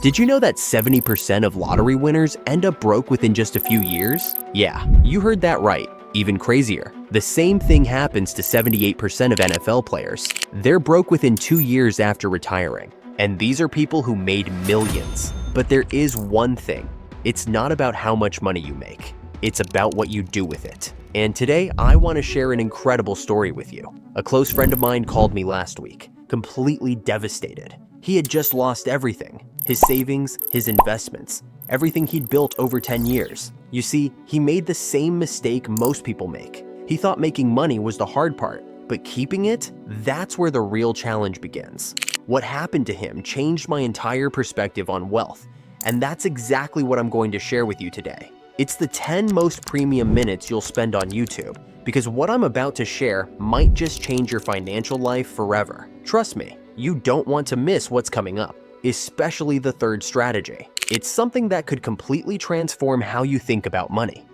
Did you know that 70% of lottery winners end up broke within just a few years? Yeah, you heard that right. Even crazier. The same thing happens to 78% of NFL players. They're broke within 2 years after retiring. And these are people who made millions. But there is one thing. It's not about how much money you make. It's about what you do with it. And today, I want to share an incredible story with you. A close friend of mine called me last week, completely devastated. He had just lost everything. His savings, his investments, everything he'd built over 10 years. You see, he made the same mistake most people make. He thought making money was the hard part, but keeping it, that's where the real challenge begins. What happened to him changed my entire perspective on wealth, and that's exactly what I'm going to share with you today. It's the 10 most premium minutes you'll spend on YouTube, because what I'm about to share might just change your financial life forever. Trust me, you don't want to miss what's coming up, especially the third strategy. It's something that could completely transform how you think about money.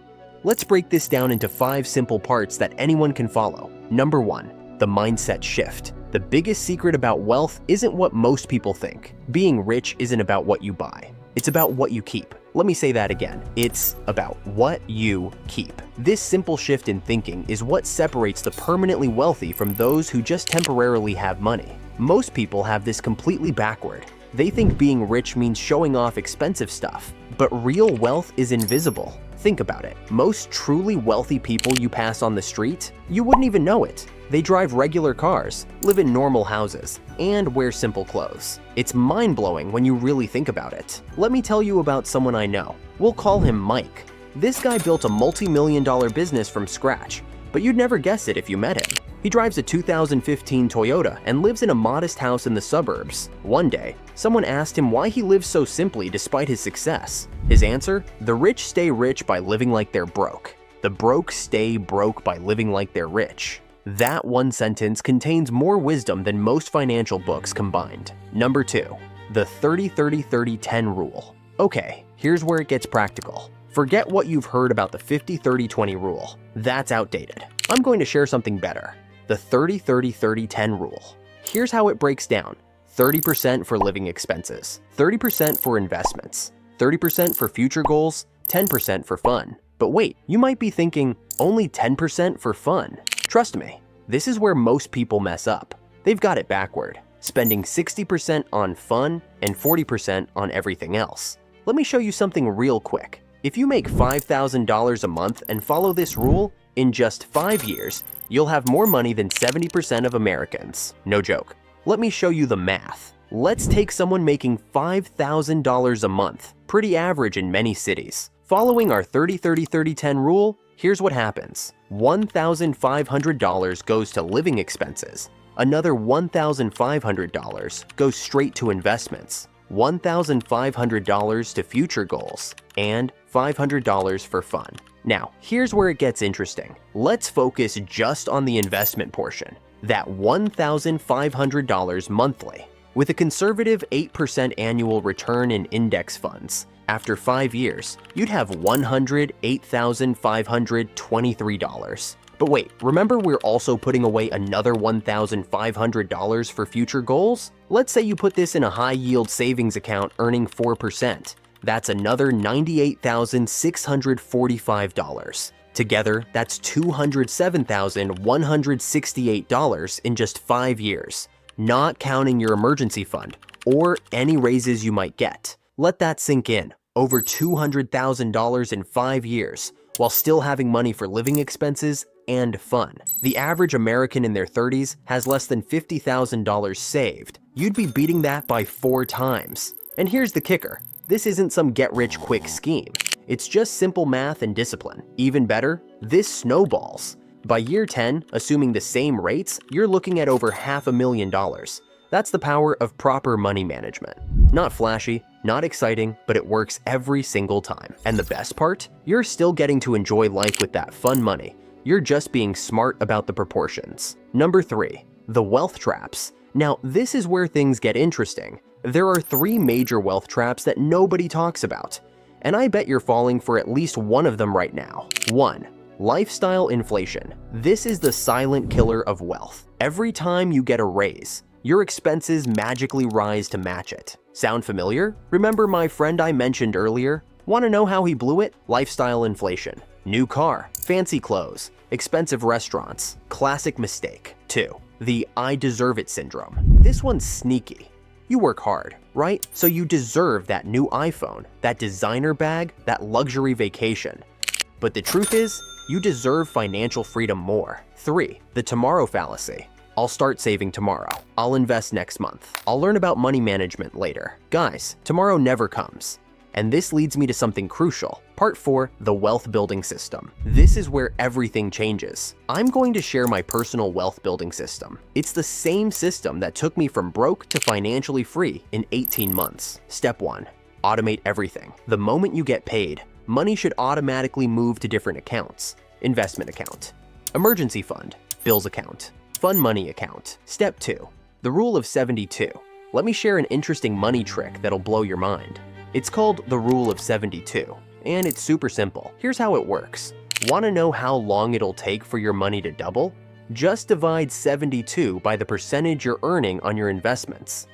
Let's break this down into 5 simple parts that anyone can follow. Number 1, the mindset shift. The biggest secret about wealth isn't what most people think. Being rich isn't about what you buy. It's about what you keep. Let me say that again. It's about what you keep. This simple shift in thinking is what separates the permanently wealthy from those who just temporarily have money. Most people have this completely backward. They think being rich means showing off expensive stuff, but real wealth is invisible. Think about it. Most truly wealthy people you pass on the street, you wouldn't even know it. They drive regular cars, live in normal houses, and wear simple clothes. It's mind-blowing when you really think about it. Let me tell you about someone I know. We'll call him Mike. This guy built a multi-million-dollar business from scratch, but you'd never guess it if you met him. He drives a 2015 Toyota and lives in a modest house in the suburbs. One day, someone asked him why he lives so simply despite his success. His answer? The rich stay rich by living like they're broke. The broke stay broke by living like they're rich. That one sentence contains more wisdom than most financial books combined. Number 2, the 30-30-30-10 rule. Okay, here's where it gets practical. Forget what you've heard about the 50-30-20 rule. That's outdated. I'm going to share something better. The 30-30-30-10 rule. Here's how it breaks down. 30% for living expenses, 30% for investments, 30% for future goals, 10% for fun. But wait, you might be thinking, only 10% for fun? Trust me, this is where most people mess up. They've got it backward, spending 60% on fun and 40% on everything else. Let me show you something real quick. If you make $5,000 a month and follow this rule, in just 5 years, you'll have more money than 70% of Americans. No joke. Let me show you the math. Let's take someone making $5,000 a month, pretty average in many cities. Following our 30-30-30-10 rule, here's what happens. $1,500 goes to living expenses. Another $1,500 goes straight to investments. $1,500 to future goals, and $500 for fun. Now, here's where it gets interesting. Let's focus just on the investment portion, that $1,500 monthly. With a conservative 8% annual return in index funds, after 5 years, you'd have $108,523. But wait, remember we're also putting away another $1,500 for future goals? Let's say you put this in a high-yield savings account earning 4%. That's another $98,645. Together, that's $207,168 in just 5 years, not counting your emergency fund or any raises you might get. Let that sink in. Over $200,000 in 5 years, while still having money for living expenses and fun. The average American in their 30s has less than $50,000 saved. You'd be beating that by 4 times. And here's the kicker. This isn't some get-rich-quick scheme. It's just simple math and discipline. Even better, this snowballs. By year 10, assuming the same rates, you're looking at over $500,000. That's the power of proper money management. Not flashy, not exciting, but it works every single time. And the best part? You're still getting to enjoy life with that fun money. You're just being smart about the proportions. Number 3, the wealth traps. Now, this is where things get interesting. There are 3 major wealth traps that nobody talks about, and I bet you're falling for at least one of them right now. 1, lifestyle inflation. This is the silent killer of wealth. Every time you get a raise, your expenses magically rise to match it. Sound familiar? Remember my friend I mentioned earlier? Want to know how he blew it? Lifestyle inflation. New car, fancy clothes, expensive restaurants. Classic mistake. 2. The I deserve it syndrome. This one's sneaky. You work hard, right? So you deserve that new iPhone, that designer bag, that luxury vacation. But the truth is, you deserve financial freedom more. 3. The tomorrow fallacy. I'll start saving tomorrow. I'll invest next month. I'll learn about money management later. Guys, tomorrow never comes. And this leads me to something crucial. Part 4, the wealth building system. This is where everything changes. I'm going to share my personal wealth building system. It's the same system that took me from broke to financially free in 18 months. Step 1, automate everything. The moment you get paid, money should automatically move to different accounts. Investment account, emergency fund, bills account, fund money account. Step 2, the rule of 72. Let me share an interesting money trick that'll blow your mind. It's called the rule of 72, and it's super simple. Here's how it works. Want to know how long it'll take for your money to double? Just divide 72 by the percentage you're earning on your investments.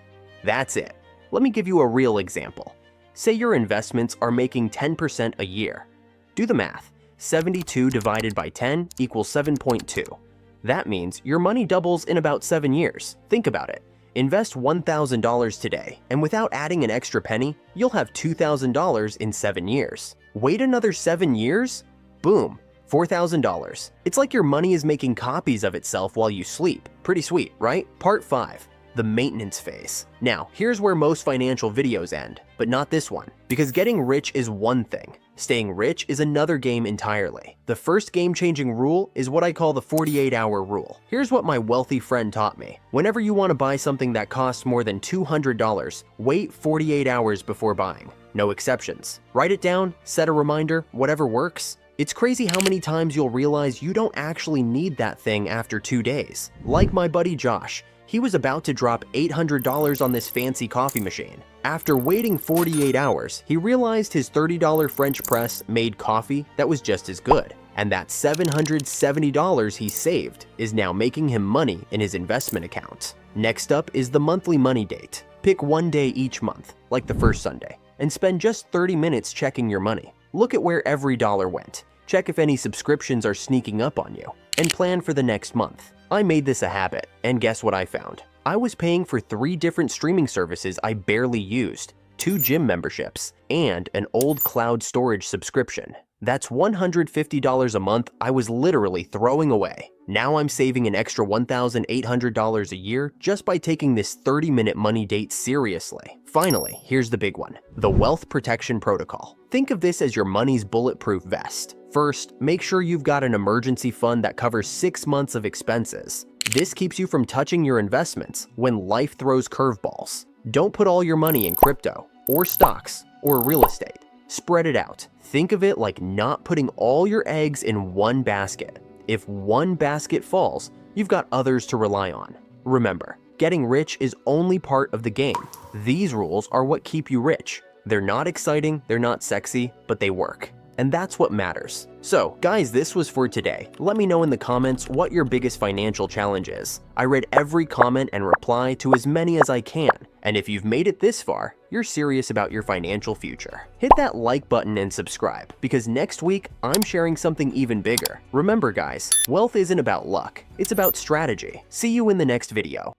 That's it. Let me give you a real example. Say your investments are making 10% a year. Do the math. 72 divided by 10 equals 7.2. That means your money doubles in about 7 years. Think about it. Invest $1,000 today, and without adding an extra penny, you'll have $2,000 in 7 years. Wait another 7 years? Boom, $4,000. It's like your money is making copies of itself while you sleep. Pretty sweet, right? Part 5, the maintenance phase. Now, here's where most financial videos end, but not this one. Because getting rich is one thing. Staying rich is another game entirely. The first game-changing rule is what I call the 48-hour rule. Here's what my wealthy friend taught me. Whenever you want to buy something that costs more than $200, wait 48 hours before buying. No exceptions. Write it down, set a reminder, whatever works. It's crazy how many times you'll realize you don't actually need that thing after 2 days. Like my buddy Josh. He was about to drop $800 on this fancy coffee machine. After waiting 48 hours, he realized his $30 French press made coffee that was just as good. And that $770 he saved is now making him money in his investment account. Next up is the monthly money date. Pick one day each month, like the first Sunday, and spend just 30 minutes checking your money. Look at where every dollar went. Check if any subscriptions are sneaking up on you, and plan for the next month. I made this a habit, and guess what I found? I was paying for 3 different streaming services I barely used, 2 gym memberships, and an old cloud storage subscription. That's $150 a month I was literally throwing away. Now I'm saving an extra $1,800 a year just by taking this 30-minute money date seriously. Finally, here's the big one, the wealth protection protocol. Think of this as your money's bulletproof vest. First, make sure you've got an emergency fund that covers 6 months of expenses. This keeps you from touching your investments when life throws curveballs. Don't put all your money in crypto, or stocks, or real estate. Spread it out. Think of it like not putting all your eggs in one basket. If one basket falls, you've got others to rely on. Remember, getting rich is only part of the game. These rules are what keep you rich. They're not exciting, they're not sexy, but they work. And that's what matters. So, guys, this was for today. Let me know in the comments what your biggest financial challenge is. I read every comment and reply to as many as I can. And if you've made it this far, you're serious about your financial future. Hit that like button and subscribe, because next week, I'm sharing something even bigger. Remember, guys, wealth isn't about luck. It's about strategy. See you in the next video.